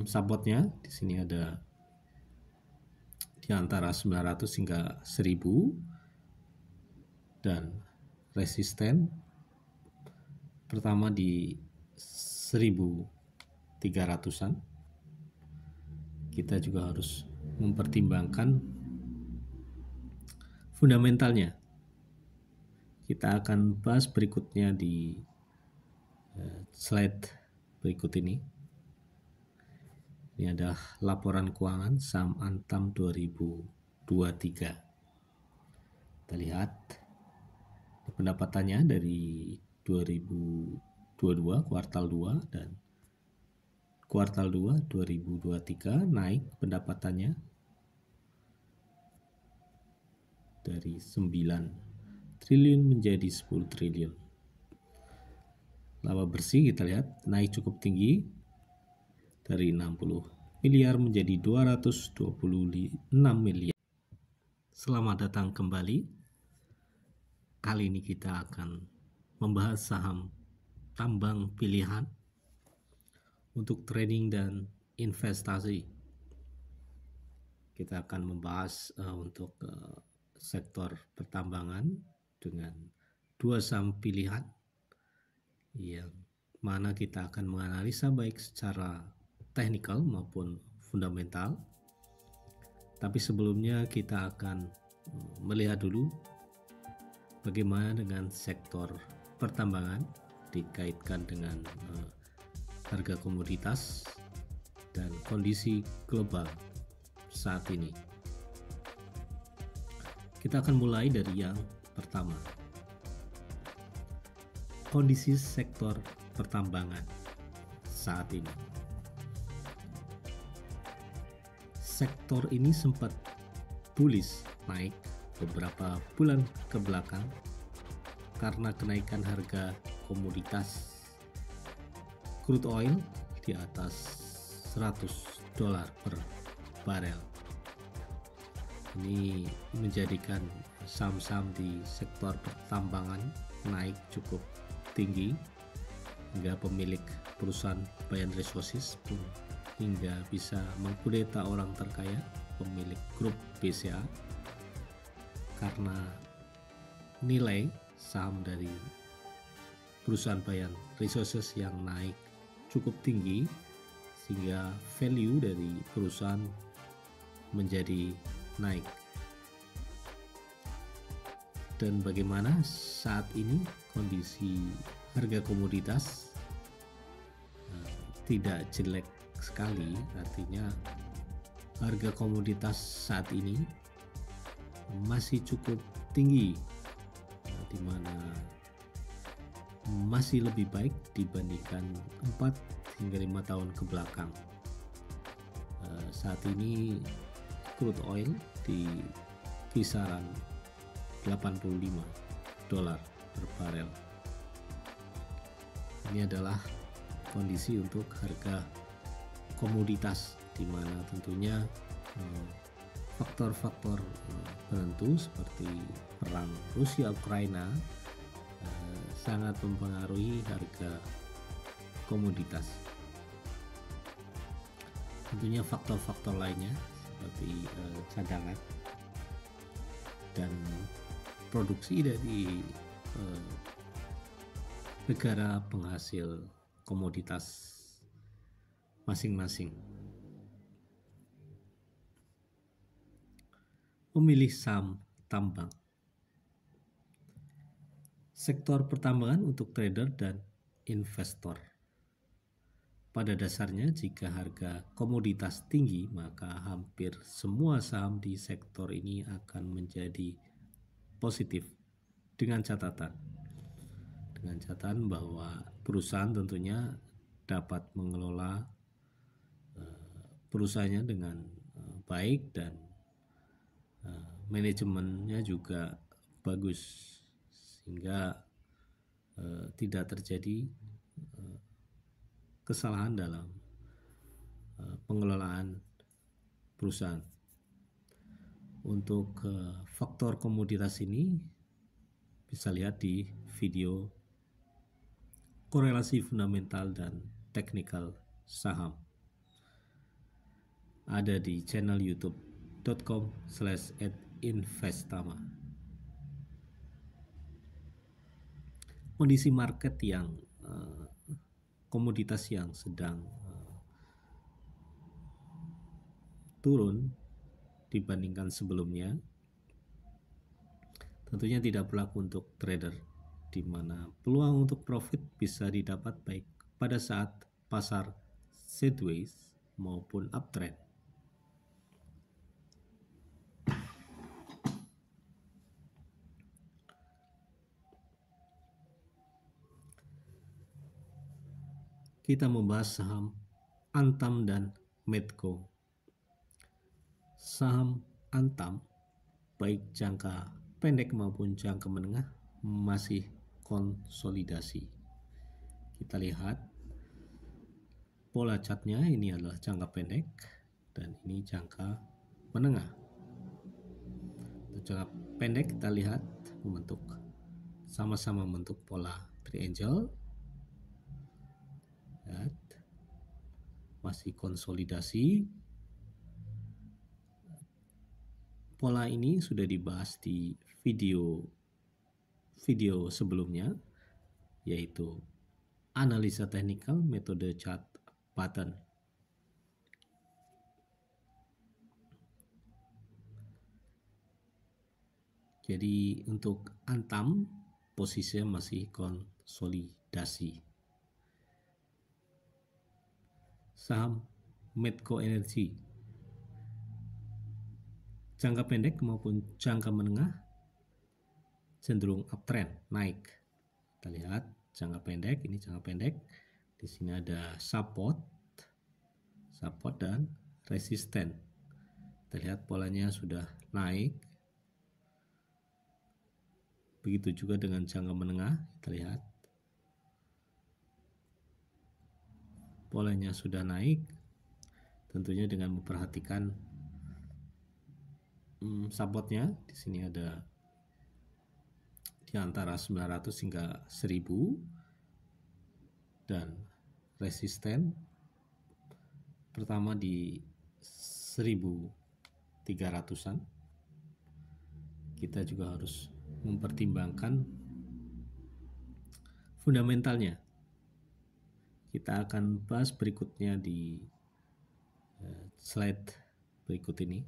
supportnya di sini ada di antara 900 hingga 1000 dan resisten pertama di 1300-an. Kita juga harus mempertimbangkan fundamentalnya. Kita akan bahas berikutnya di slide berikut ini. Ini adalah laporan keuangan saham Antam 2023. Kita lihat pendapatannya dari 2022 kuartal 2 dan kuartal 2 2023 naik pendapatannya dari 9 triliun menjadi 10 triliun. Laba bersih kita lihat naik cukup tinggi dari 60 miliar menjadi 226 miliar. Selamat datang kembali. Kali ini kita akan membahas saham tambang pilihan untuk trading dan investasi. Kita akan membahas untuk sektor pertambangan dengan 2 saham pilihan yang mana kita akan menganalisa baik secara teknikal maupun fundamental. Tapi sebelumnya kita akan melihat dulu bagaimana dengan sektor pertambangan dikaitkan dengan harga komoditas dan kondisi global saat ini. Kita akan mulai dari yang pertama. Kondisi sektor pertambangan saat ini. Sektor ini sempat bullish naik beberapa bulan ke belakang karena kenaikan harga komoditas crude oil di atas $100 per barel. Ini menjadikan saham-saham di sektor pertambangan naik cukup tinggi hingga pemilik perusahaan Bayan Resources pun hingga bisa mengkudeta orang terkaya pemilik grup BCA karena nilai saham dari perusahaan Bayan Resources yang naik cukup tinggi sehingga value dari perusahaan menjadi naik. Dan bagaimana saat ini kondisi harga komoditas tidak jelek sekali, artinya harga komoditas saat ini masih cukup tinggi, di mana masih lebih baik dibandingkan 4 hingga 5 tahun ke belakang. Saat ini crude oil di kisaran $85 per barel. Ini adalah kondisi untuk harga komoditas, di mana tentunya faktor-faktor penentu seperti perang Rusia-Ukraina sangat mempengaruhi harga komoditas. Tentunya faktor-faktor lainnya seperti cadangan dan produksi dari negara penghasil komoditas masing-masing. Memilih saham tambang. Sektor pertambangan untuk trader dan investor. Pada dasarnya, jika harga komoditas tinggi, maka hampir semua saham di sektor ini akan menjadi positif dengan catatan bahwa perusahaan tentunya dapat mengelola perusahaannya dengan baik dan manajemennya juga bagus sehingga tidak terjadi kesalahan dalam pengelolaan perusahaan. Untuk faktor komoditas ini bisa lihat di video korelasi fundamental dan teknikal saham. ada di channel youtube.com/@investama. Kondisi market yang komoditas yang sedang turun dibandingkan sebelumnya tentunya tidak berlaku untuk trader, di mana peluang untuk profit bisa didapat baik pada saat pasar sideways maupun uptrend. Kita membahas saham Antam dan Medco. Saham Antam baik jangka pendek maupun jangka menengah masih konsolidasi. Kita lihat pola chartnya, ini adalah jangka pendek dan ini jangka menengah. Untuk jangka pendek kita lihat sama-sama membentuk pola triangle. Lihat, masih konsolidasi. Pola ini sudah dibahas di video sebelumnya, yaitu analisa teknikal metode chart pattern. Jadi untuk Antam posisinya masih konsolidasi. Saham Medco Energy, jangka pendek maupun jangka menengah cenderung uptrend, naik. Kita lihat jangka pendek, ini jangka pendek. Di sini ada support dan resisten. Kita lihat polanya sudah naik. Begitu juga dengan jangka menengah, kita lihat polanya sudah naik. Tentunya dengan memperhatikan supportnya, di sini ada di antara 900 hingga 1000 dan resisten pertama di 1300-an. Kita juga harus mempertimbangkan fundamentalnya. Kita akan bahas berikutnya di slide berikut ini.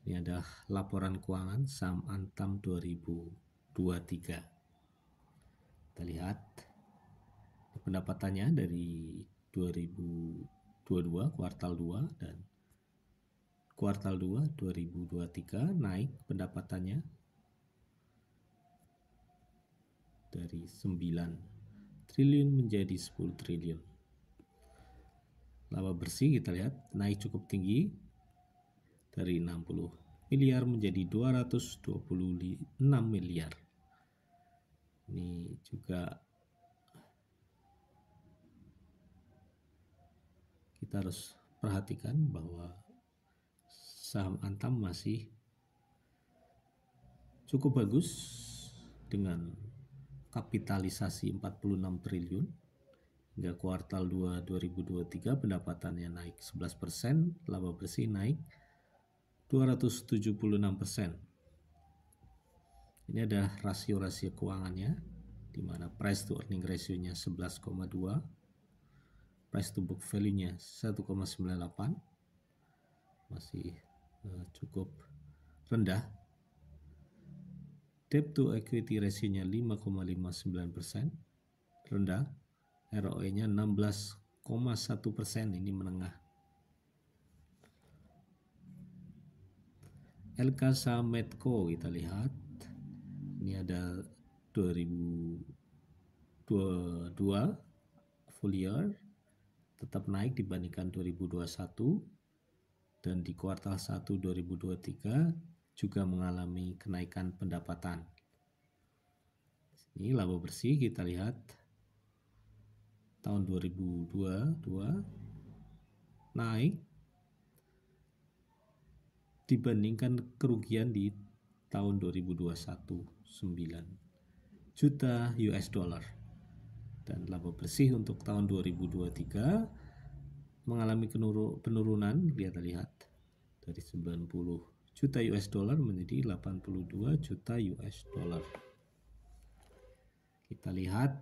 Ini adalah laporan keuangan saham Antam 2023. Kita lihat pendapatannya dari 2022 kuartal 2 dan kuartal 2 2023 naik pendapatannya dari 9 triliun menjadi 10 triliun. Laba bersih kita lihat naik cukup tinggi dari 60 miliar menjadi 226 miliar. Ini juga kita harus perhatikan bahwa saham Antam masih cukup bagus dengan kapitalisasi 46 triliun. Hingga kuartal 2 2023 pendapatannya naik 11%, laba bersih naik 276%. Ini adalah rasio-rasio keuangannya, di mana price to earning ratio-nya 11,2, price to book value-nya 1,98, masih cukup rendah. Debt to equity ratio-nya 5,59%, rendah. ROE-nya 16,1%, ini menengah. LK saham Medco kita lihat, ini ada 2022 full year tetap naik dibandingkan 2021, dan di kuartal 1 2023 juga mengalami kenaikan pendapatan. Ini laba bersih kita lihat tahun 2022 naik dibandingkan kerugian di tahun 2021 9 juta US dollar, dan laba bersih untuk tahun 2023 mengalami penurunan, kita lihat dari 90 juta US dollar menjadi 82 juta US dollar. Kita lihat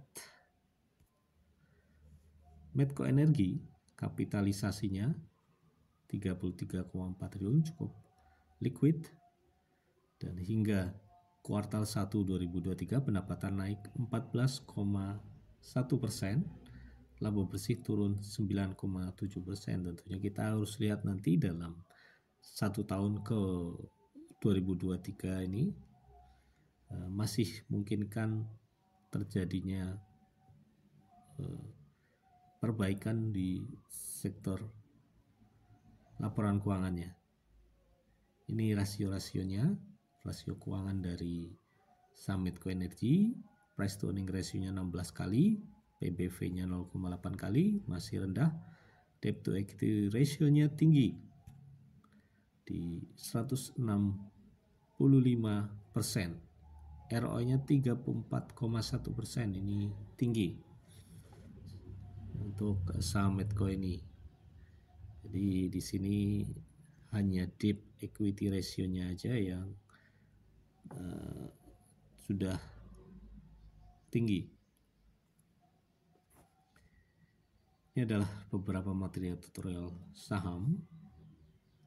Medco Energi, kapitalisasinya 33,4 triliun, cukup liquid, dan hingga kuartal 1 2023 pendapatan naik 14,1%, laba bersih turun 9,7%. Tentunya kita harus lihat nanti dalam 1 tahun ke 2023 ini masih memungkinkan terjadinya perbaikan di sektor laporan keuangannya. Ini rasio-rasionya, rasio keuangan dari saham Medco Energi, price to earning ratio-nya 16 kali, PBV-nya 0,8 kali, masih rendah. Debt to equity ratio-nya tinggi di 165%. ROE-nya 34,1%, ini tinggi untuk saham Medco ini. Jadi di sini hanya debt equity ratio-nya aja yang sudah tinggi. Ini adalah beberapa material tutorial saham.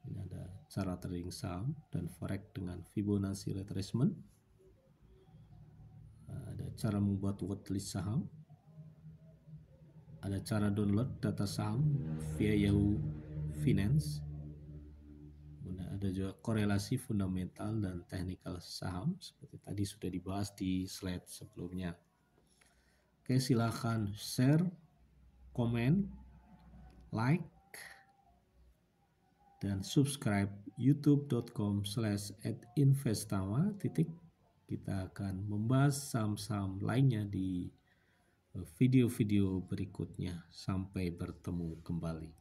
Ini ada cara trading saham dan forex dengan Fibonacci retracement. Ada cara membuat watchlist saham. Ada cara download data saham via Yahoo Finance. Kemudian ada juga korelasi fundamental dan teknikal saham seperti tadi sudah dibahas di slide sebelumnya. Oke, silakan share, komen, like, dan subscribe youtube.com/@investama. Kita akan membahas saham-saham lainnya di video-video berikutnya. Sampai bertemu kembali.